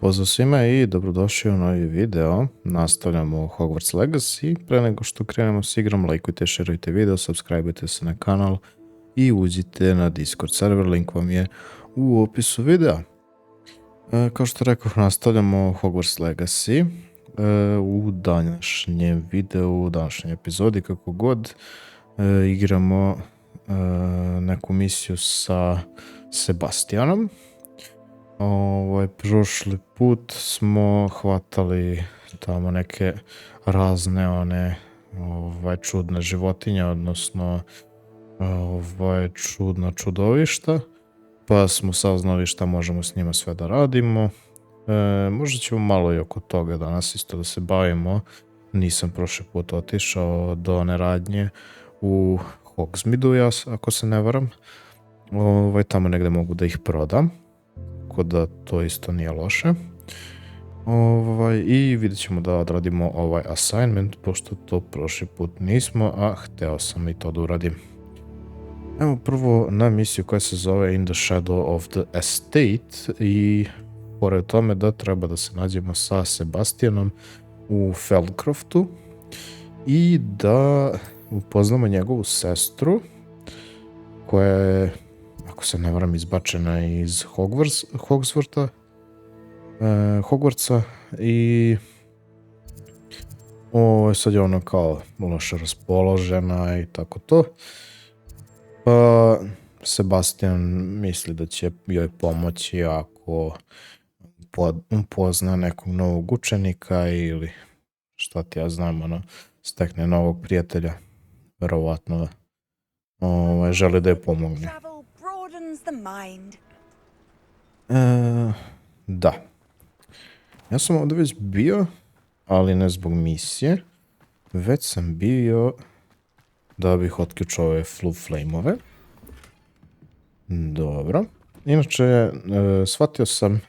Pozdrav svima i dobrodošli u novi video. Nastavljamo Hogwarts Legacy. Pre nego što krenemo s igrom, lajkujte, šerujte video, subscribeujte se na kanal i uđite na Discord server, link vam je u opisu videa. Kao što rekao, nastavljamo Hogwarts Legacy u današnjem videu, u današnjoj epizodi, kako god. Igramo neku misiju sa Sebastianom. Prošli put smo hvatali tamo neke razne čudne životinje, odnosno čudna čudovišta, pa smo saznali šta možemo s njima sve da radimo. Možda ćemo malo i oko toga danas isto da se bavimo. Nisam prošli put otišao do one radnje u Hogsmeadeu, ako se ne varam. Tamo negde mogu da ih prodam, tako da to isto nije loše. I vidjet ćemo da odradimo ovaj assignment, pošto to prošli put nismo, a hteo sam i to da uradim. Evo prvo na misiju koja se zove In the Shadow of the Estate, i pored tome da treba da se nađemo sa Sebastianom u Feldcroftu i da upoznamo njegovu sestru, koja je, ako se ne varam, izbačena iz Hogwartsa, i sad je ona kao loše raspoložena i tako to. Pa Sebastian misli da će joj pomoći ako upozna nekog novog učenika ili šta ti ja znam, stekne novog prijatelja. Verovatno želi da je pomogne. Da. Ja sam ovdje već bio, ali ne zbog misije. Već sam bio da bih otključao ove flame-ove. Dobro. Inače, shvatio sam,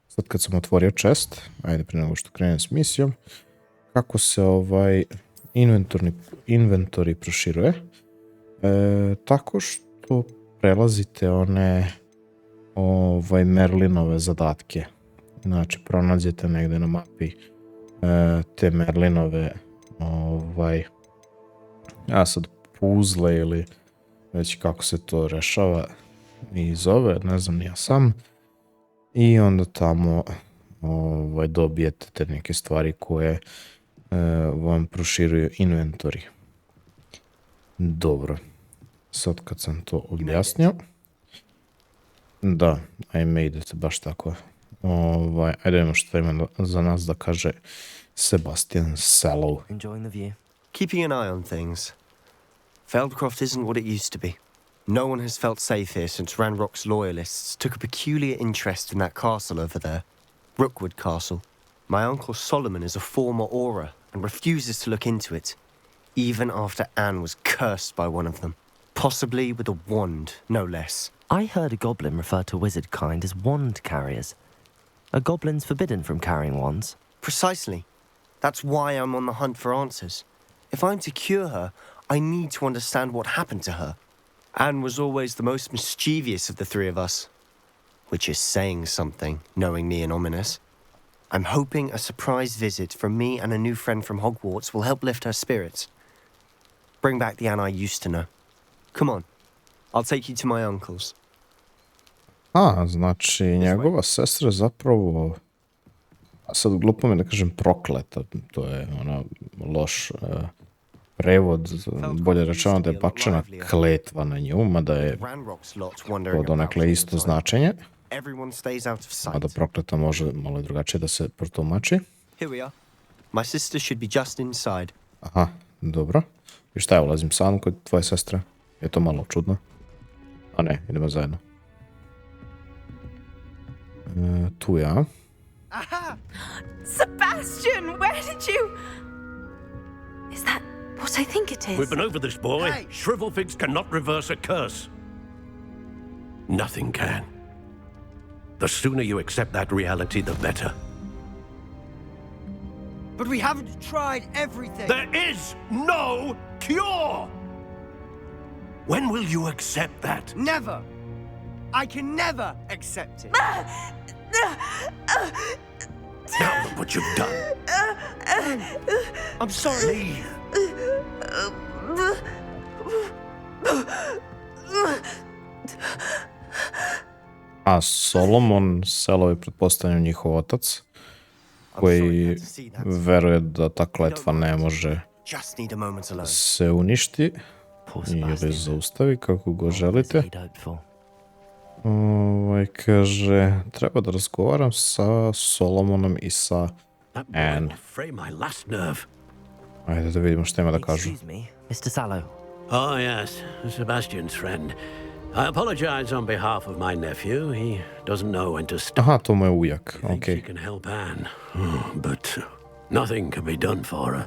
sad kad sam otvorio chest, ajde prije nego što krenem s misijom, kako se inventory proširuje. Tako što prelazite one Merlinove zadatke. Znači, pronađete negde na mapi te Merlinove sad puzle ili već kako se to rešava i zove, ne znam ni ja sam. I onda tamo dobijete te neke stvari koje vam proširuju inventory. Dobro. Sad kad sam to objasnio. Da, I made it, baš tako. Ajde vidimo što ima za nas da kaže Sebastian Sallow. Enjoying the view. Keeping an eye on things. Feldcroft isn't what it used to be. No one has felt safe here since Ranrock's loyalists took a peculiar interest in that castle over there. Rookwood Castle. My uncle Solomon is a former Auror and refuses to look into it, even after Anne was cursed by one of them. Possibly with a wand, no less. I heard a goblin refer to wizard kind as wand carriers. Are goblins forbidden from carrying wands? Precisely. That's why I'm on the hunt for answers. If I'm to cure her, I need to understand what happened to her. Anne was always the most mischievous of the three of us. Which is saying something, knowing me and Ominous. I'm hoping a surprise visit from me and a new friend from Hogwarts will help lift her spirits. Bring back the Anne I used to know. Come on, I'll take you to my uncle's. Znači njegova sestra zapravo, a sad glupo mi da kažem prokleta, to je loš prevod, bolje rečeno da je bačena kletva na nju, mada je to donekle isto značenje, mada prokleta može malo drugačije da se protumači. Aha, dobro. I šta ja ulazim sam kod tvoje sestre? Je to malo čudno? A ne, idemo zajedno. Tu ja. Aha! Sebastian, where did you... Is that what I think it is? We've been over this, boy. Hey. Shrivelfigs cannot reverse a curse. Nothing can. The sooner you accept that reality, the better. But we haven't tried everything. There is no cure! When will you accept that? Never! I can never accept it. Now look what you've done. I'm sorry. Leave. A Solomon, Selo je pretpostavljam njihov otac, koji veruje da ta kletva ne može Just need a moment alone. se uništi Poor ili Sebastian. zaustavi, kako go What has želite. he hoped for? Kaže, treba da razgovaram sa Solomonom i sa That boy Anne. will fray my last nerve. Ajde da vidimo šta ima da kažu. Excuse me, Mr. Sallow. Oh, yes, Sebastian's friend. I apologize on behalf of my nephew. He doesn't know when to stop. Aha, to mu je ujak, He thinks okej. he can help Anne, but nothing can be done for her.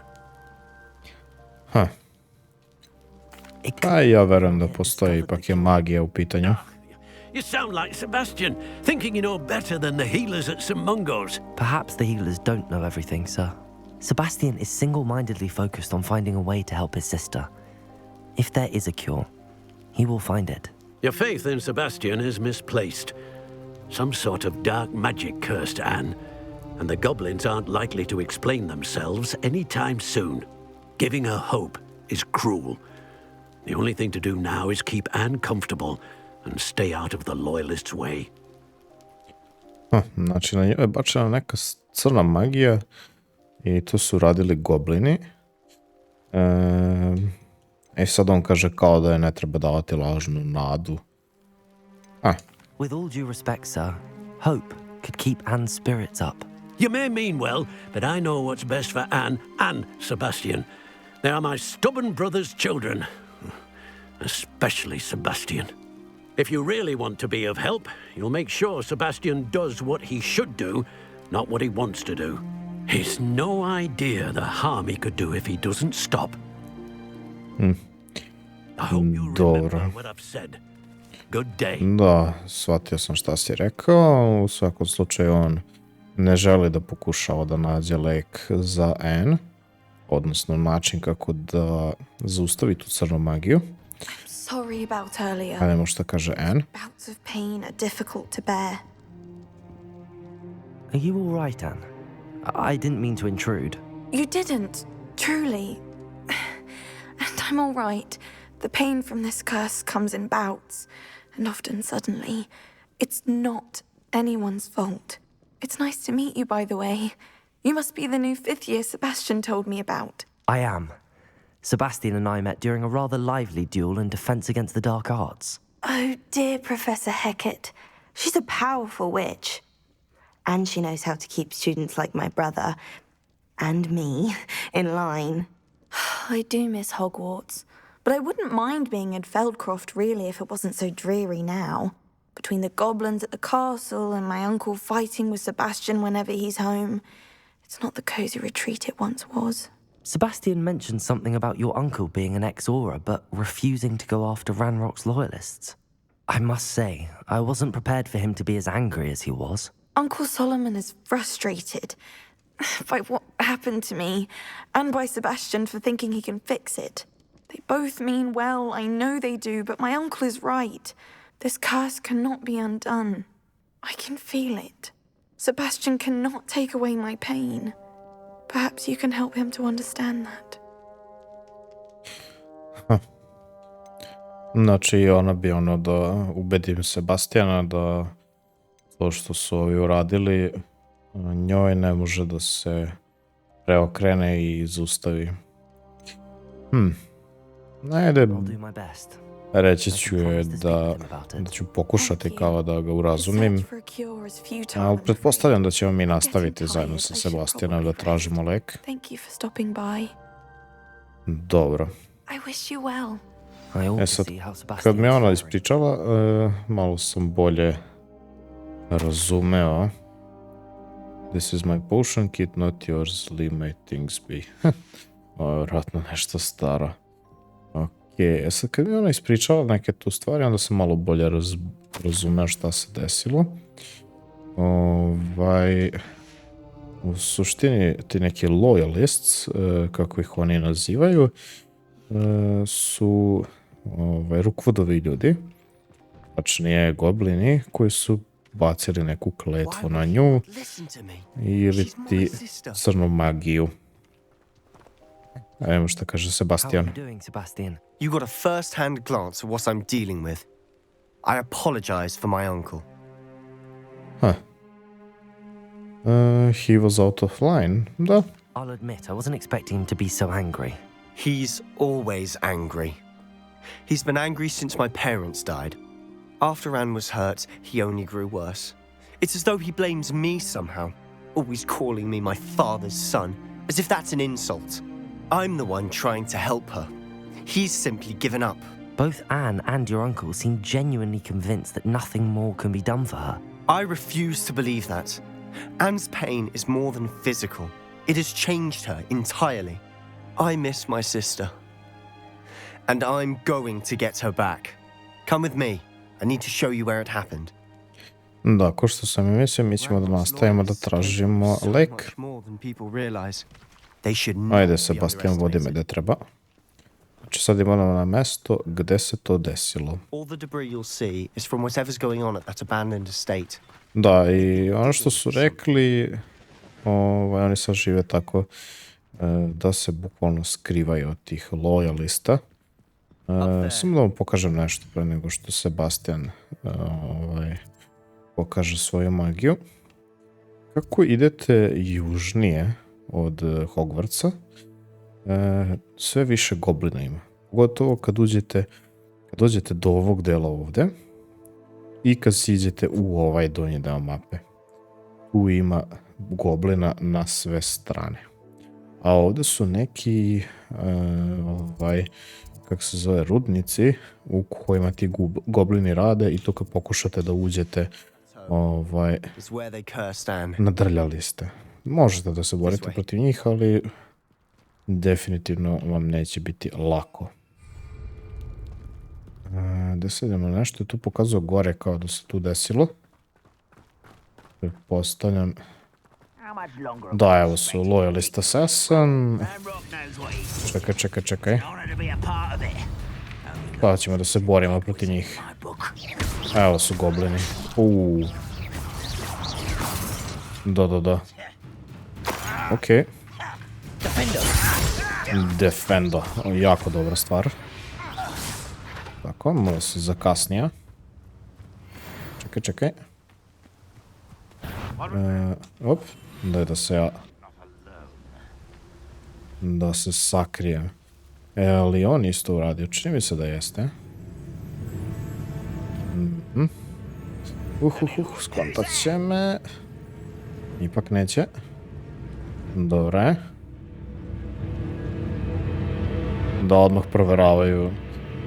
Ha, It pa ja verujem da postoji, ipak je magija u pitanju. You sound like Sebastian, thinking you know better than the healers at St. Mungo's. Perhaps the healers don't know everything, sir. Sebastian is single-mindedly focused on finding a way to help his sister. If there is a cure, he will find it. Your faith in Sebastian is misplaced. Some sort of dark magic cursed Anne, and the goblins aren't likely to explain themselves anytime soon. Giving her hope is cruel. The only thing to do now is keep Anne comfortable and stay out of the loyalists' way. Znači, na njoj je bačena neka crna magija i to su radili goblini. I sad on kaže kao da je ne treba davati lažnu nadu. With all due respect, sir, hope could keep Anne's spirits up. You may mean well, but I know what's best for Anne and Sebastian. They are my stubborn brother's children, especially Sebastian. If you really want to be of help, you'll make sure Sebastian does what he should do, not what he wants to do. He's no idea the harm he could do if he doesn't stop. I hope you remember what I've said. Good day. Da, shvatio sam šta si rekao. U svakom slučaju on ne želi da pokušava da nađe lek za Anne, odnosno način kako da zaustavi tu crnu magiju. Sorry about earlier. Ajmo šta kaže Anne. Bouts of pain are difficult to bear. Are you all right, Anne? I didn't mean to intrude. You didn't, truly. And I'm all right. The pain from this curse comes in bouts, and often suddenly. It's not anyone's fault. It's nice to meet you, by the way. You must be the new 5th year Sebastian told me about. I am. Sebastian and I met during a rather lively duel in defense against the dark arts. Oh, dear Professor Hecat. She's a powerful witch. And she knows how to keep students like my brother and me in line. I do miss Hogwarts, but I wouldn't mind being in Feldcroft, really, if it wasn't so dreary now. Between the goblins at the castle and my uncle fighting with Sebastian whenever he's home, it's not the cosy retreat it once was. Sebastian mentioned something about your uncle being an ex-Aura, but refusing to go after Ranrock's loyalists. I must say, I wasn't prepared for him to be as angry as he was. Uncle Solomon is frustrated by what happened to me, and by Sebastian for thinking he can fix it. They both mean well, I know they do, but my uncle is right. This curse cannot be undone. I can feel it. Sebastian cannot take away my pain. Perhaps you can help him to understand that. Znači, ona bi ono da ubedim Sebastiana da to što su ovi uradili njoj ne može da se preokrene i zaustavi. Ajde, I'll do my best. reći ću je da ću pokušati kao da ga urazumim, ali pretpostavljam da ćemo mi nastaviti zajedno sa Sebastianom da tražimo lek. Thank you for stopping by. Dobro. I wish you well. I ought to sad, see how Sebastian kad mi je is ona faring. ispričala, malo sam bolje razumeo. This is my potion kit, not yours, leave my things be. Ovo je vjerojatno nešto staro. Ok, sad kad mi je ona ispričala neke tu stvari, onda sam malo bolje razumeo šta se desilo. U suštini ti neki loyalists, kako ih oni nazivaju, su rukvodovi ljudi, tačnije goblini, koji su bacili neku kletvu na nju Listen to me. ili She's my ti sister. crnu magiju. Evo što kaže How are Sebastian. you doing, Sebastian? You got a first-hand glance at what I'm dealing with. I apologize for my uncle. Huh. He was out of line. Da. I'll admit, I wasn't expecting him to be so angry. He's always angry. He's been angry since my parents died. After Anne was hurt, he only grew worse. It's as though he blames me somehow, always calling me my father's son, as if that's an insult. I'm the one trying to help her. He's simply given up. Both Anne and your uncle seem genuinely convinced that nothing more can be done for her. I refuse to believe that. Anne's pain is more than physical. It has changed her entirely. I miss my sister. And I'm going to get her back. Come with me. I need to show you where it happened. Da, ko što sam i mislio, mi ćemo da nastavimo da tražimo lek. Much more than people realize. They should not Ajde, be Sebastian, vodi me underestimated. gde treba. Znači sad imamo na mesto gde se to desilo. All the debris you'll see is from whatever's going on at that abandoned estate. Da, i ono što su rekli, oni sad žive tako da se bukvalno skrivaju od tih lojalista. Samo da vam pokažem nešto pre nego što Sebastian pokaže svoju magiju. Kako idete južnije od Hogwartsa, sve više goblina ima. Pogotovo kad dođete do ovog dela ovde i kad siđete u ovaj donji deo mape. Tu ima goblina na sve strane. A ovde su neki kako se zove, rudnici u kojima ti goblini rade i to kad pokušate da uđete Is where they cursed Anne. nadrljali ste. Možete da se borite protiv njih, ali definitivno vam neće biti lako. Da se idemo, nešto je tu pokazao gore kao da se tu desilo. Pretpostavljam. Da, evo su lojalist assassin. Čekaj. Pa ćemo da se borimo protiv njih. Evo su goblini. Da. Okej. Defendo. Jako dobra stvar. Tako, malo se zakasnija. Čekaj. Op, daj da se ja... Da se sakrijem. Ali on isto uradio, čini mi se da jeste. Skontat će me. Ipak neće. Dobre. Da odmah proveravaju.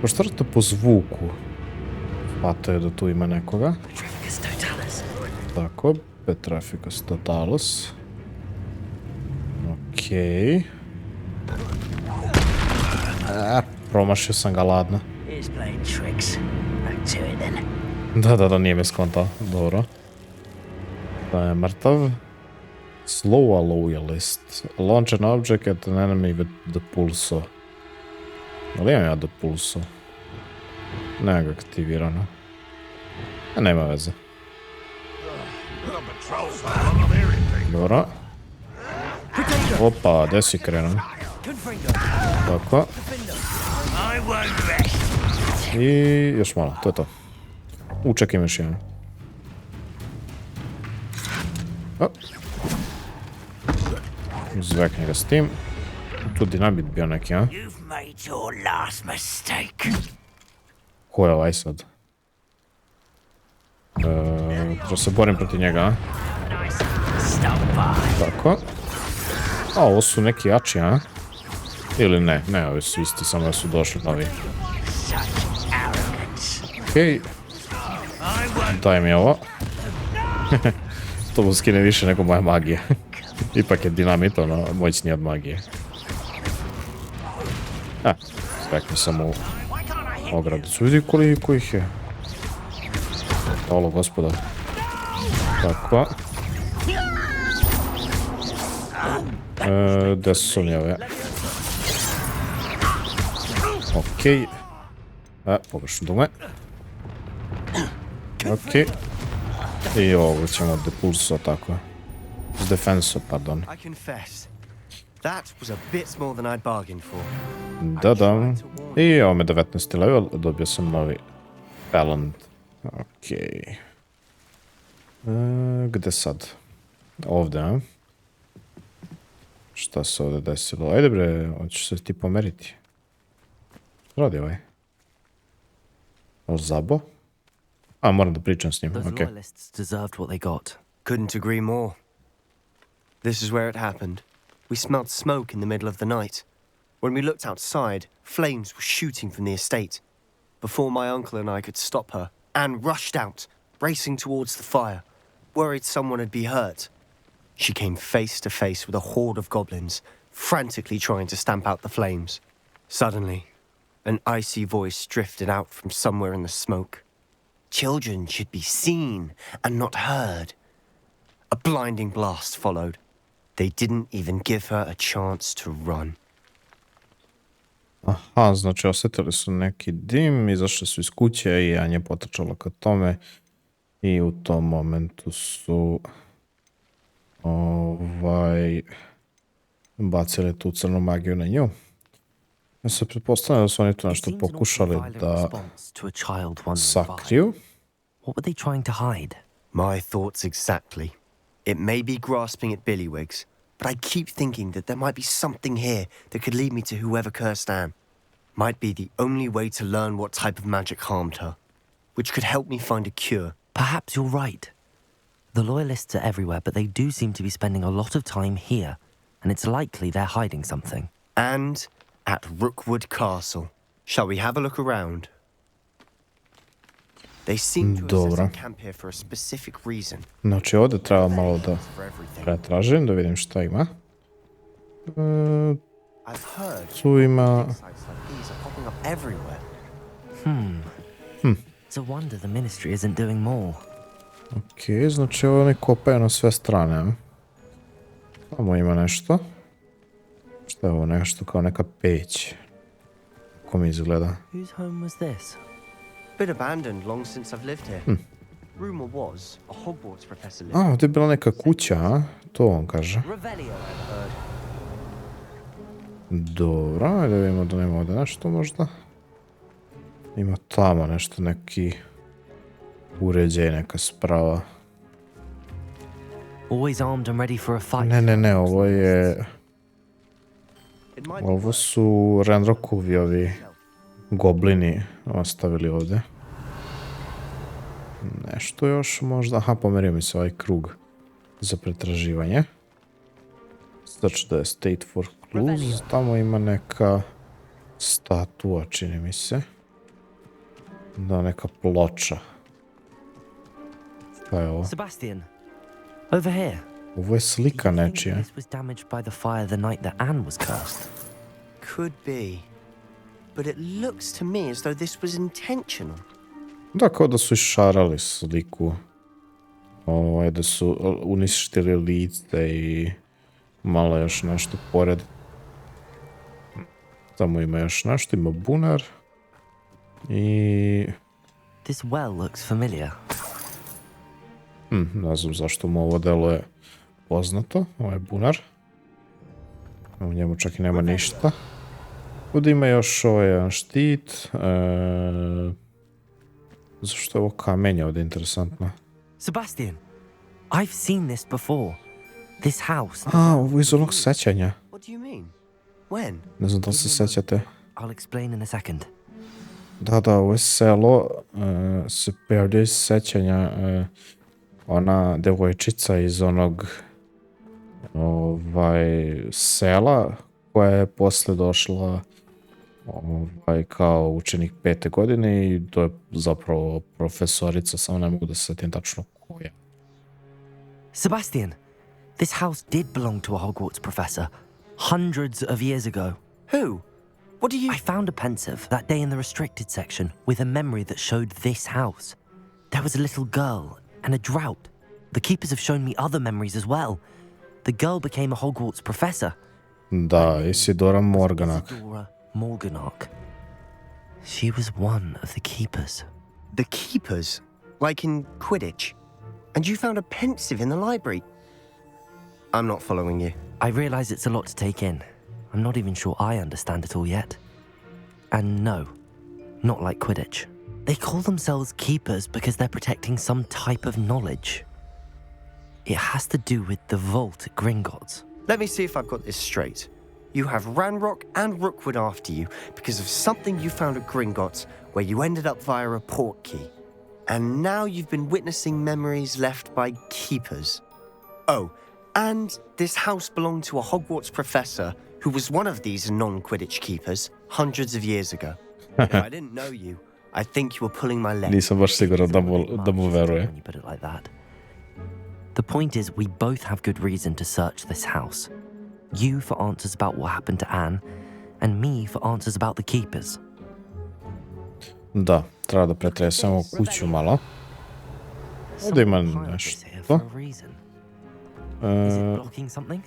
Pošto to po zvuku shvataju da tu ima nekoga. Tako, Petrificus Totalus. Okej. Promašio sam ga ladno. Da, nije me skontao. Dobro. Da je mrtav. Slow loyalist. Launch an object at an enemy with the pulso. Ali imam ja do pulso. Nema ga aktivirano. Nema veze. Dobro. Opa, gde si krenuo? Tako. I još malo, to je to. Čekaj još jedan. Zvekni ga s tim. Tu dinamit bio neki, a? Ko je ovaj sad? Treba se borim protiv njega, a? Tako. A, ovo su neki jači, a? Ili ne, ovi su isti, samo da su došli novi. Okej. Daj mi ovo. To mu skine više nego moja magija. Ipak je dinamit, ono, moćniji od magije. Spekni sam u ogradicu. Vidi koliko ih je. Hvala gospoda. Tako. Gde su sumnjave? Okej. Pogrešno dume. Okej. I ovo ćemo depulso, tako je. Defenso, pardon. I confess, that was a bit more than I'd bargained for. Da. I ovo me 19. level, dobio sam novi talent. Okej. Gde sad? Ovde, a? Šta se ovde desilo? Ajde bre, hoćeš se ti pomeriti. Radi ovaj. Ovo zabo? A, moram da pričam s njim, Those okej. loyalists deserved what they got. Couldn't agree more. This is where it happened. We smelled smoke in the middle of the night. When we looked outside, flames were shooting from the estate. Before my uncle and I could stop her, Anne rushed out, racing towards the fire, worried someone had been hurt. She came face to face with a horde of goblins, frantically trying to stamp out the flames. Suddenly, an icy voice drifted out from somewhere in the smoke. Children should be seen and not heard. A blinding blast followed. They didn't even give her a chance to run. Aha, znači osjetili su neki dim, izašli su iz kuće i Anja je potrčala ka tome i u tom momentu su bacili tu crnu magiju na nju. Ja se pretpostavljam da su oni tu nešto pokušali da sakriju. What were they trying to hide? My thoughts exactly. It may be grasping at Billywig's, but I keep thinking that there might be something here that could lead me to whoever cursed Anne. Might be the only way to learn what type of magic harmed her, which could help me find a cure. Perhaps you're right. The loyalists are everywhere, but they do seem to be spending a lot of time here, and it's likely they're hiding something. And at Rookwood Castle. Shall we have a look around? They seem to have set a camp here for a specific reason. Znači ovdje treba malo da pretražim, da vidim šta ima. Tu ima... It's a wonder the ministry isn't doing more. Ok, znači ovo ne kopaju na sve strane. Tamo ima nešto. Šta je ovo, nešto kao neka peć? Kako mi izgleda? Whose home was this? Been abandoned long since I've lived here. Rumor was a Hogwarts professor lived. A, ovdje je bila neka kuća, a? To on kaže. Dobro, ajde vidimo da nema ovdje nešto možda. Ima tamo nešto, neki uređaj, neka sprava. Always armed and ready for a fight. Ne, ovo je... Ovo su Renrockovi ovi goblini ostavili ovdje. Nešto još možda... Aha, pomerio mi se ovaj krug za pretraživanje. Search the estate for clues. Tamo ima neka statua, čini mi se. Da, neka ploča. Šta je ovo? Sebastian, over here. Ovo je slika nečija. This was damaged by the fire the night that Anne was cursed. Could be. But it looks to me as though this was intentional. Da, kao da su išarali sliku. Da su uništili lice i malo još nešto pored. Tamo ima još nešto, ima bunar. I... This well looks familiar. Ne znam zašto mu ovo deluje poznato. Ovo je bunar. U njemu čak i nema ništa. Ovdje ima još ovaj jedan štit. Zašto je ovo kamenje ovdje interesantno? Sebastian, I've seen this before. This house. A, ovo je iz onog sećanja. What do you mean? When? Ne znam da li se sećate. I'll explain in a second. Da, ovo je selo. Se pojavljuje iz sećanja. Ona devojčica iz onog sela koja je posle došla kao učenik 5. godine i to je zapravo profesorica, samo ne mogu da se setim tačno koja. Sebastian, this house did belong to a Hogwarts professor hundreds of years ago. Who? What do you... I found a pensive that day in the restricted section with a memory that showed this house. There was a little girl and a drought. The keepers have shown me other memories as well. The girl became a Hogwarts professor. Da, Isidora Morganak. Isidora Morganak. She was one of the keepers. The keepers? Like in Quidditch? And you found a pensive in the library. I'm not following you. I realize it's a lot to take in. I'm not even sure I understand it all yet. And no, not like Quidditch. They call themselves keepers because they're protecting some type of knowledge. It has to do with the vault at Gringotts. Let me see if I've got this straight. You have Ranrock and Rookwood after you because of something you found at Gringotts where you ended up via a port key. And now you've been witnessing memories left by keepers. Oh, and this house belonged to a Hogwarts professor who was one of these non-Quidditch keepers hundreds of years ago. If I didn't know you, I think you were pulling my leg. Nisam baš siguran da mu veruje. When you put it like that. The point is, we both have good reason to search this house. You for answers about what happened to Anne, and me for answers about the keepers. Da, treba da pretresemo kuću malo. Ovdje ima nešto. Is it blocking something?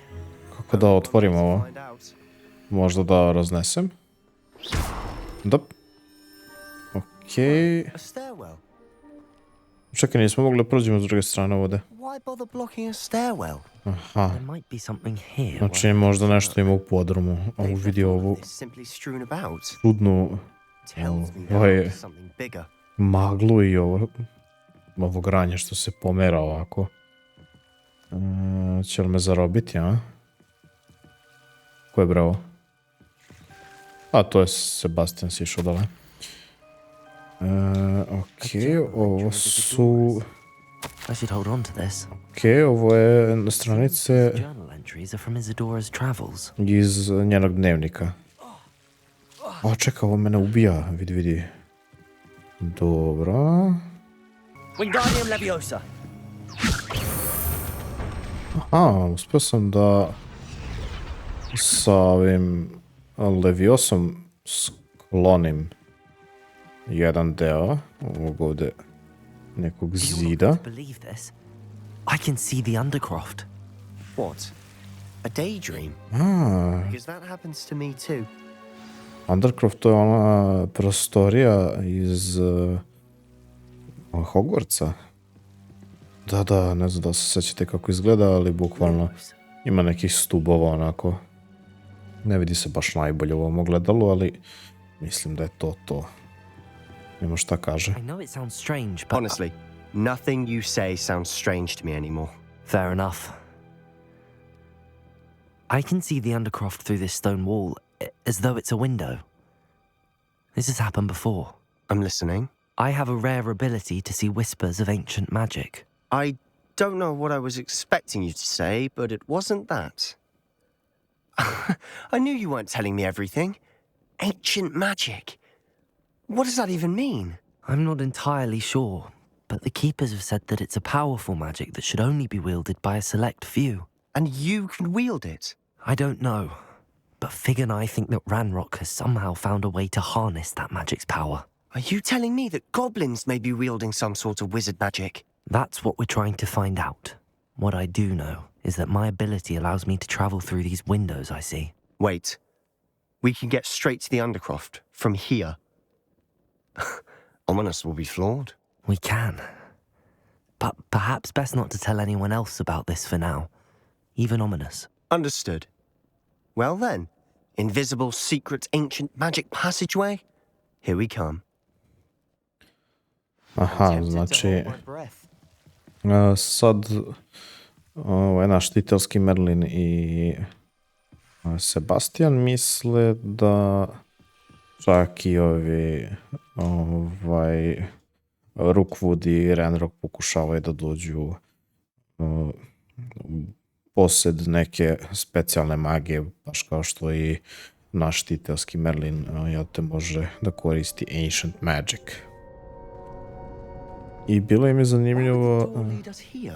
Kako da otvorim ovo? Možda da raznesem? Da. Okej. A stairwell. Čekaj, nismo mogli da prođemo s druge strane ovdje. Why bother blocking a stairwell? Aha. There might be something here. Znači možda nešto ima u podrumu. Ovo vidio ovu Simply strewn about. čudnu Tells me there is something bigger. maglu i ovo granje što se pomera ovako. Će li me zarobiti, a? Ko je bre ovo? A, to je Sebastian si išao dole. Okej, ovo su... I should hold on to this. Okej, ovo je na stranice Journal entries are from Isadora's travels. iz njenog dnevnika. O, čekaj, ovo mene ubija, vidi. Dobro. Wingardium Leviosa. Aha, uspio sam da sa ovim Leviosom sklonim jedan deo ovog ovdje nekog zida. You're not to believe this. I can see the Undercroft. What? A daydream? Because that happens to me too. Undercroft to je ona prostorija iz Hogwartsa. Da, ne znam da se sjećate kako izgleda, ali bukvalno ima nekih stubova onako. Ne vidi se baš najbolje u ovom ogledalu, ali mislim da je to. Nema šta kaže. I know it sounds strange, but... Honestly, nothing you say sounds strange to me anymore. Fair enough. I can see the Undercroft through this stone wall, as though it's a window. This has happened before. I'm listening. I have a rare ability to see whispers of ancient magic. I don't know what I was expecting you to say, but it wasn't that. I knew you weren't telling me everything. Ancient magic. What does that even mean? I'm not entirely sure, but the Keepers have said that it's a powerful magic that should only be wielded by a select few. And you can wield it? I don't know, but Fig and I think that Ranrock has somehow found a way to harness that magic's power. Are you telling me that goblins may be wielding some sort of wizard magic? That's what we're trying to find out. What I do know is that my ability allows me to travel through these windows I see. Wait. We can get straight to the Undercroft from here. Ominous will be flawed. We can. But perhaps best not to tell anyone else about this for now. Even Ominous. Understood. Well then, invisible, secret, ancient magic passageway? Here we come. Aha, znači... sad naš titelski Merlin i Sebastian misle da čak i ovi Rookwood i Ranrock pokušavaju da dođu u posjed neke specijalne magije, baš kao što i naš titelski Merlin te može da koristi Ancient Magic. I bilo im je zanimljivo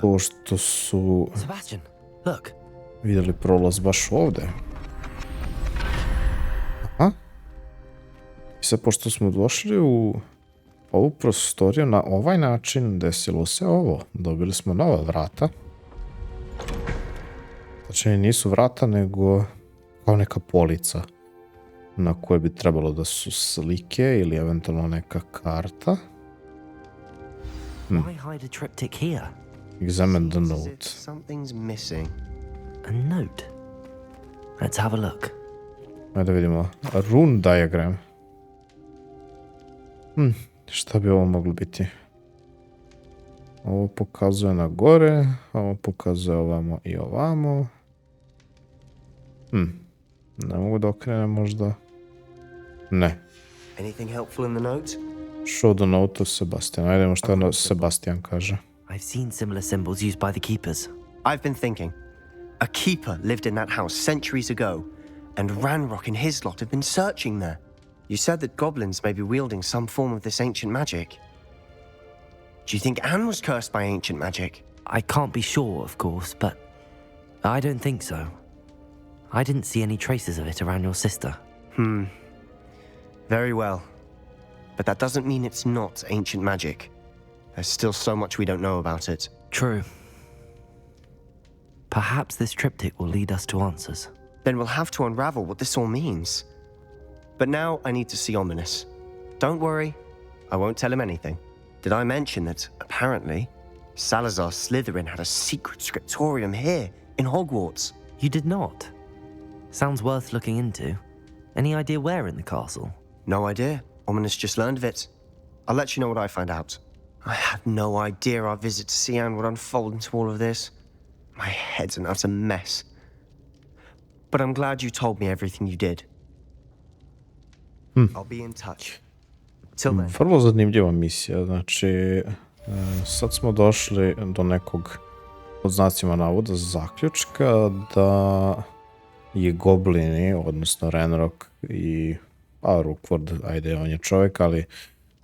to što su vidjeli prolaz baš ovdje. Aha. I sad pošto smo došli u ovu prostoriju na ovaj način, desilo se ovo. Dobili smo nova vrata. Znači nisu vrata, nego kao neka polica na kojoj bi trebalo da su slike ili eventualno neka karta. Why hide a triptych here? Examine the Seems as if note. something's missing. A note. Let's have a look. Ajde vidimo. Rune diagram. Šta bi ovo moglo biti? Ovo pokazuje na gore, ovo pokazuje ovamo i ovamo. Ne mogu da okrenem možda. Ne. Anything helpful in the note? Show the note to Sebastian. Ajdemo šta Sebastian kaže. I've seen similar symbols used by the keepers. I've been thinking. A keeper lived in that house centuries ago, and Ranrock and his lot have been searching there. You said that goblins may be wielding some form of this ancient magic. Do you think Anne was cursed by ancient magic? I can't be sure, of course, but I don't think so. I didn't see any traces of it around your sister. Very well. But that doesn't mean it's not ancient magic. There's still so much we don't know about it. True. Perhaps this triptych will lead us to answers. Then we'll have to unravel what this all means. But now I need to see Ominous. Don't worry, I won't tell him anything. Did I mention that, apparently, Salazar Slytherin had a secret scriptorium here, in Hogwarts? You did not? Sounds worth looking into. Any idea where in the castle? No idea. Ominous just learned of it. I'll let you know what I find out. I had no idea our visit to Sian would unfold into all of this. My head's an utter mess. But I'm glad you told me everything you did. I'll be in touch. Till then. Vrlo zanimljiva misija, znači sad smo došli do nekog, pod znacima navoda, zaključka da je goblini, odnosno Ranrock i Rookwood, ajde on je čovjek, ali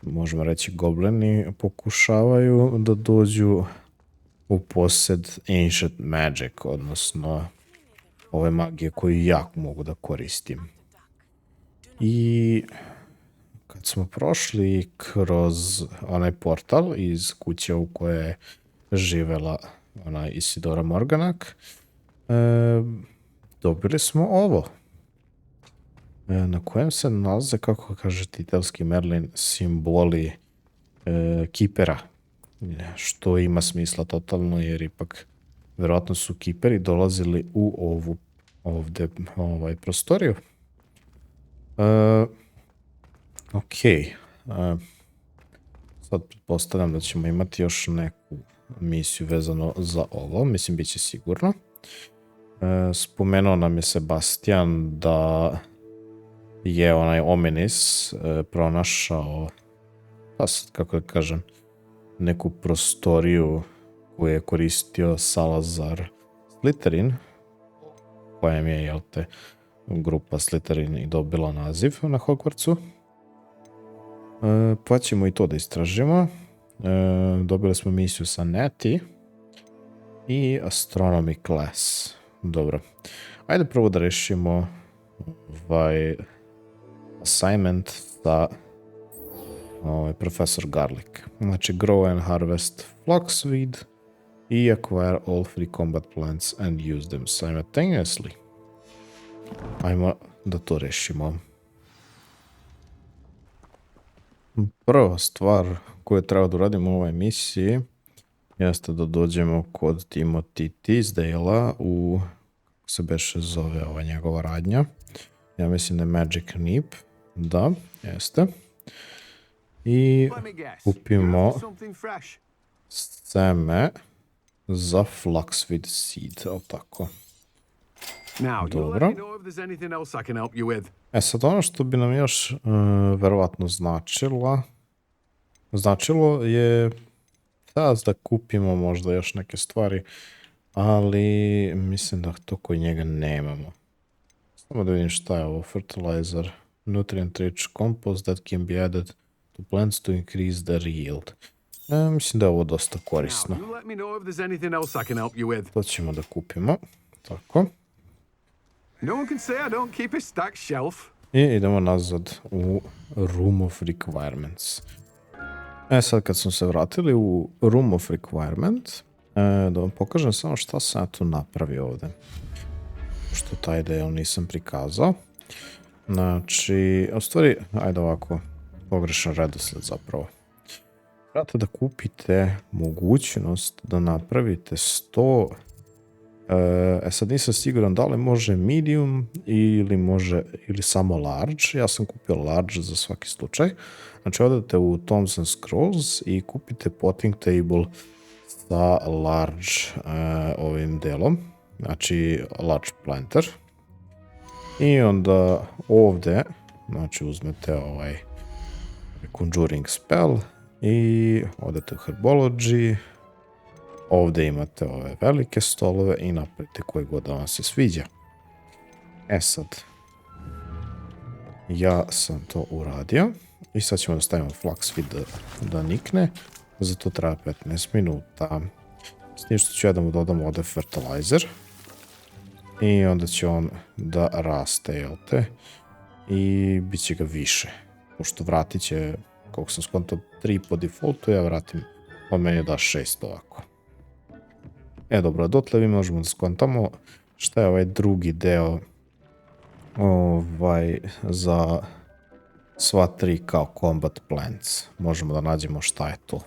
možemo reći goblini, pokušavaju da dođu u posjed ancient magic, odnosno ove magije koju jako mogu da koristim. I kad smo prošli kroz onaj portal iz kuće u kojoj je živela ona Isidora Morganak, dobili smo ovo. Na kojem se nalaze, kako kaže titelski Merlin, simboli kipera. Što ima smisla totalno, jer ipak verovatno su kiperi dolazili u ovde prostoriju. Ok. Sad pretpostavljam da ćemo imati još neku misiju vezano za ovo. Mislim, bit će sigurno. Spomenuo nam je Sebastian da je onaj Ominis pronašao, pa sad kako da kažem, neku prostoriju koju je koristio Salazar Slytherin, kojem je, jel te, grupa Slytherin i dobila naziv na Hogwartsu. Pa ćemo i to da istražimo. Dobili smo misiju sa Neti i Astronomy class. Dobro. Ajde prvo da rešimo ovaj assignment sa Professor Garlic. Znači, grow and harvest flaxweed i acquire all free combat plants and use them simultaneously. Ajmo da to rešimo. Prva stvar koju treba da uradimo u ovoj misiji jeste da dođemo kod Timothy Teasdale-a u, kako se beše zove ova njegova radnja. Ja mislim da je Magic Nip. Da, jeste. I kupimo seme za flaxweed seed, ali tako. Dobro. Sad ono što bi nam još verovatno značilo je da kupimo možda još neke stvari, ali mislim da to kod njega nemamo. Samo da vidim šta je ovo. Fertilizer, nutrient rich compost that can be added to plants to increase their yield. Mislim da je ovo dosta korisno. To ćemo da kupimo. Tako. I idemo nazad u Room of Requirements. Sad kad smo se vratili u Room of Requirement, da vam pokažem samo šta sam ja tu napravio ovde. Što taj deo nisam prikazao. Znači, u stvari, ajde ovako, pogrešan redosled zapravo. Trebate da kupite mogućnost da napravite 100. Sad nisam siguran da li može medium ili samo large. Ja sam kupio large za svaki slučaj. Znači odete u Thompson Scrolls i kupite potting table sa large ovim delom. Znači large planter. I onda ovdje, znači uzmete ovaj conjuring spell i odete u herbology. Ovdje imate ove velike stolove i napravite koji god da vam se sviđa. Sad, ja sam to uradio i sad ćemo da stavimo flaxseed da nikne. Za to treba 15 minuta. S tim što ću ja da mu dodam ovdje fertilizer. I onda će on da raste, jel te? I bit će ga više. Pošto vratit će, koliko sam skontao, 3 po defaultu, ja vratim, on meni da 6 ovako. Dobro, dotle vi možemo da skontamo šta je ovaj drugi deo za sva 3 kao combat plants. Možemo da nađemo šta je to.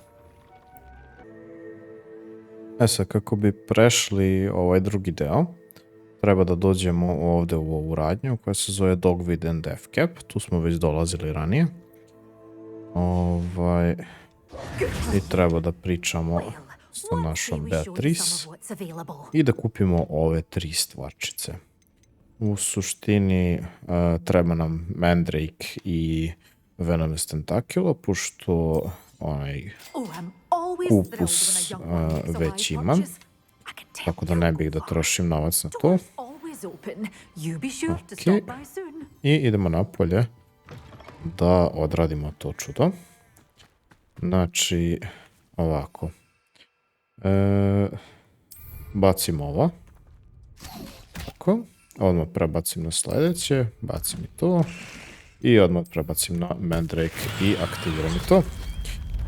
Sad, kako bi prešli ovaj drugi deo, treba da dođemo ovdje u ovu radnju koja se zove Dogweed and Deathcap. Tu smo već dolazili ranije. I treba da pričamo sa našom Beatrice i da kupimo ove 3 stvarčice. U suštini treba nam Mandrake i Venomous Tentaculo, pošto onaj kupus već imam, tako da ne bih da trošim novac na to. I idemo napolje da odradimo to čudo. Znači, ovako. Bacim ovo. Tako. Odmah prebacim na sljedeće. Bacim i to. I odmah prebacim na Mandrake i aktiviram i to.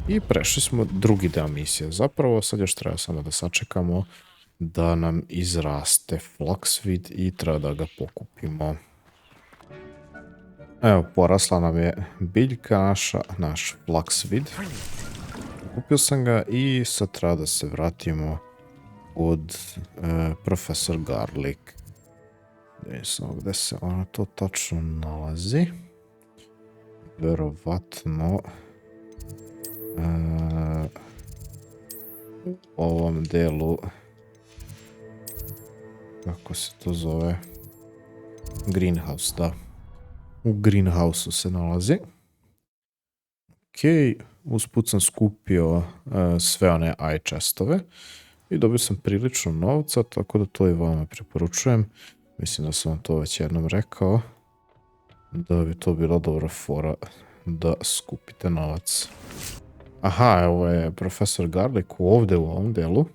I prešli smo drugi deo misije. Zapravo sad još treba samo da sačekamo da nam izraste flaxseed i treba da ga pokupimo. Evo, porasla nam je biljka naš flaxseed. Kupio sam ga i sad treba da se vratimo od profesor Garlic. Gdje se ona to tačno nalazi. Verovatno u ovom delu, kako se to zove, greenhouse, da. U greenhouse-u se nalazi. Usput sam skupio sve one eye chestove i dobio sam prilično novca, tako da to i vama preporučujem. Mislim da sam vam to već jednom rekao, da bi to bila dobra fora da skupite novac. Aha, evo je profesor Garlic ovdje u ovom delu.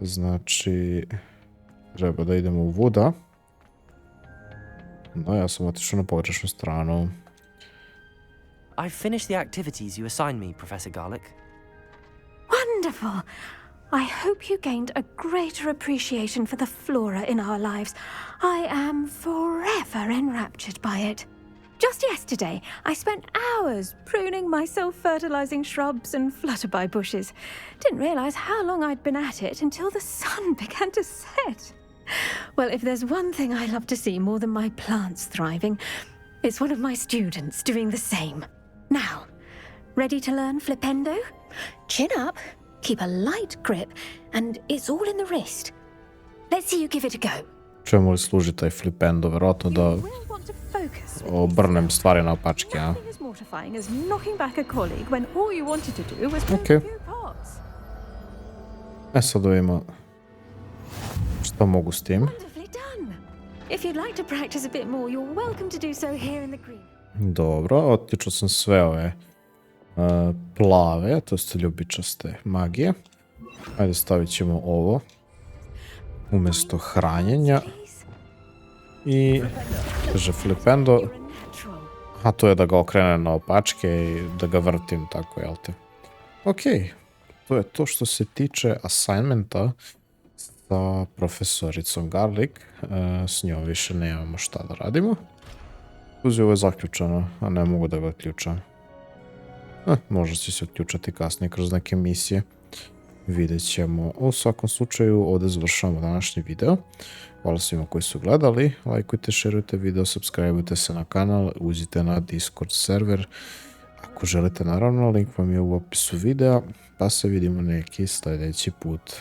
Znači, treba da idemo u voda. No, ja sam otišao na pogrešnu stranu. I've finished the activities you assigned me, Professor Garlic. Wonderful! I hope you gained a greater appreciation for the flora in our lives. I am forever enraptured by it. Just yesterday, I spent hours pruning my self-fertilizing shrubs and flutterby bushes. Didn't realize how long I'd been at it until the sun began to set. Well, if there's one thing I love to see more than my plants thriving, it's one of my students doing the same. Now, ready to learn flipendo? Chin up, keep a light grip, and it's all in the wrist. Let's see you give it a go. Čemu li služi taj flipendo? Vjerojatno da obrnem stvari na opačke, a? Ok. Sad da vidimo šta mogu s tim. Dobro, otičao sam sve ove plave, to su ljubičaste magije. Ajde, stavit ćemo ovo umjesto hranjenja. I kaže flipendo. A to je da ga okrenem na opačke i da ga vrtim tako, jel te? Ok, to je to što se tiče assignmenta sa profesoricom Garlic. S njom više nemamo šta da radimo. Uzi, ovo je zaključano, a ne mogu da ga ključam. Možda će se uključati kasnije kroz neke misije. Vidjet ćemo. U svakom slučaju ovdje završavamo današnji video. Hvala svima koji su gledali. Lajkujte, šerujte video, subscribeujte se na kanal, uđite na Discord server. Ako želite, naravno, link vam je u opisu videa, pa se vidimo neki sljedeći put.